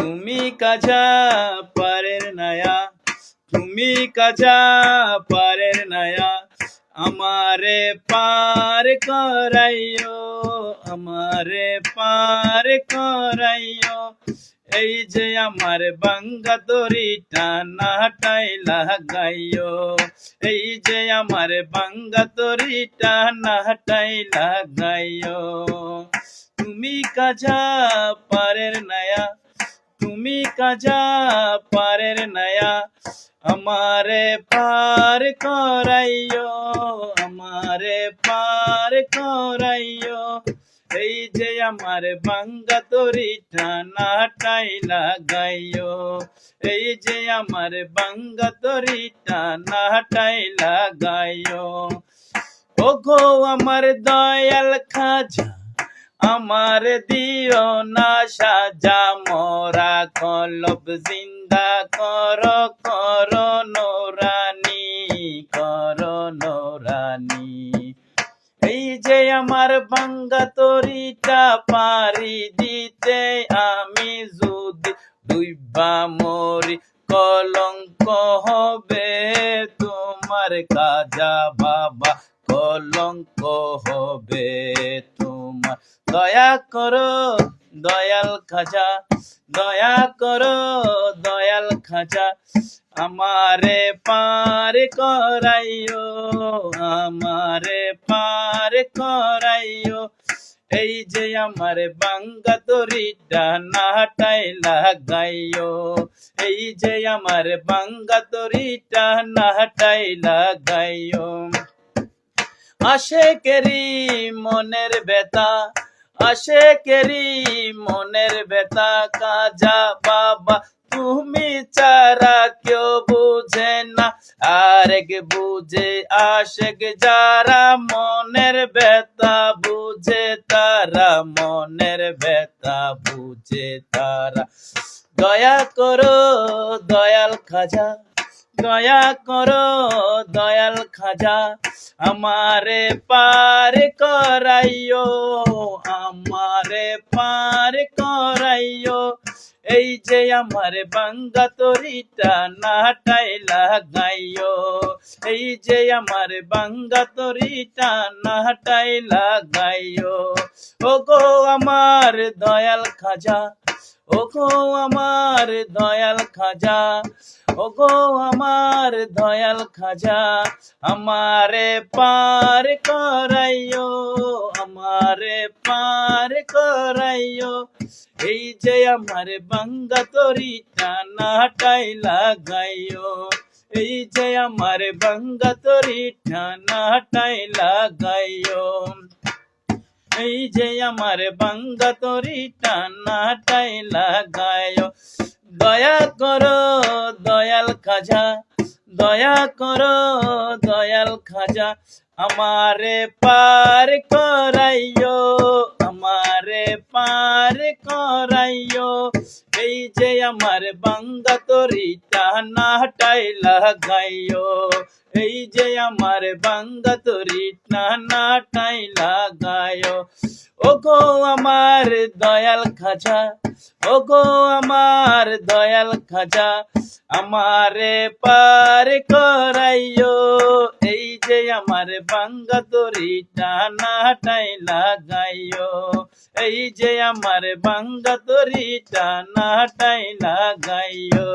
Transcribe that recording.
তুমি কাজা পারের নায়া, তুমি কাজা পারের নায়া, আমারে পার করাইও, আমারে পার করাইও। এই যে আমার বাঙ্গা তরিটা নাটাই লাগাইও, এই যে আমার বাঙ্গা তরিটা নাটাই লাগাইও। তুমি কাজা পারের নায়া, তুমি কাজা পারের নায়া, আমারে পার করাইও, আমারে পার করাইও। এই যে আমার বাঙ্গা তরিটা নাটাই লাগাইও, এই যে আমার বাঙ্গা তরিটা নাটাই লাগাইও। ও গো আমার দয়াল খাজা, আমার দিও না সাজা, মোরা কলব জিন্দা কর, কর নোরানি, কর নোরানি। এই যে আমার বাঙ্গা তরিটা পারি দিতে আমি যদি ডুইবা মরি, কলঙ্ক হবে তোমার কাজা বাবা, কলঙ্ক হবে তোমার। দয়া করো দয়াল খাজা, দয়া করো দয়াল খাজা, আমারে পার করাইও, আমারে পার করাইও। এই যে আমার বাঙ্গা তরিটা নাটাই লাগাইও, এই যে আমার বাঙ্গা তরিটা নাটাই লাগাইও। আশেকেরি মনের ব্যথা, আশেকেরি মনের ব্যথা, কাজা বাবা তুমি চারা কেউ বুঝে না, আরেক বুঝে আশেক যারা, মনের ব্যথা বুঝে তারা, মনের ব্যথা বুঝে তারা। দয়া করো দয়াল খাজা, দয়া করো দয়াল খাজা, আমারে পার করাইও, আমারে পার করাইও। এই যে আমার বাঙ্গা তরিটা নাটাই লাগাইও, এই যে আমার বাঙ্গা তরিটা নাটাই লাগাইও। ও গো আমার দয়াল খাজা, ও গো আমার দয়াল খাজা, ও গো আমার দয়াল খাজা, আমারে পার করাইও, আমারে পার করাইও। এই যে আমার বাঙ্গা তরিটা নাটাই লাগাইও, এই যে আমার বাঙ্গা তরিটা নাটাই লাগাইও। এই যে আমার বাঙ্গা তরিটা নাটাই লাগাইও। দয়া করো দয়াল খাজা, দয়া করো দয়াল খাজা, আমারে পার করাইও, আমারে পার করাইও। এই যে আমার বাঙ্গা তরিটা নাটাই লাগাইও, এই যে আমার বাঙ্গা তরিটা নাটাই লাগাইও। ও গো আমার দয়াল খাজা, ও গো আমার দয়াল খাজা, আমারে পার করাইও। এই যে আমার বাঙ্গা তরিটা নাটাই লাগাইও, এই যে আমার বাঙ্গা তরিটা নাটাই লাগাইও।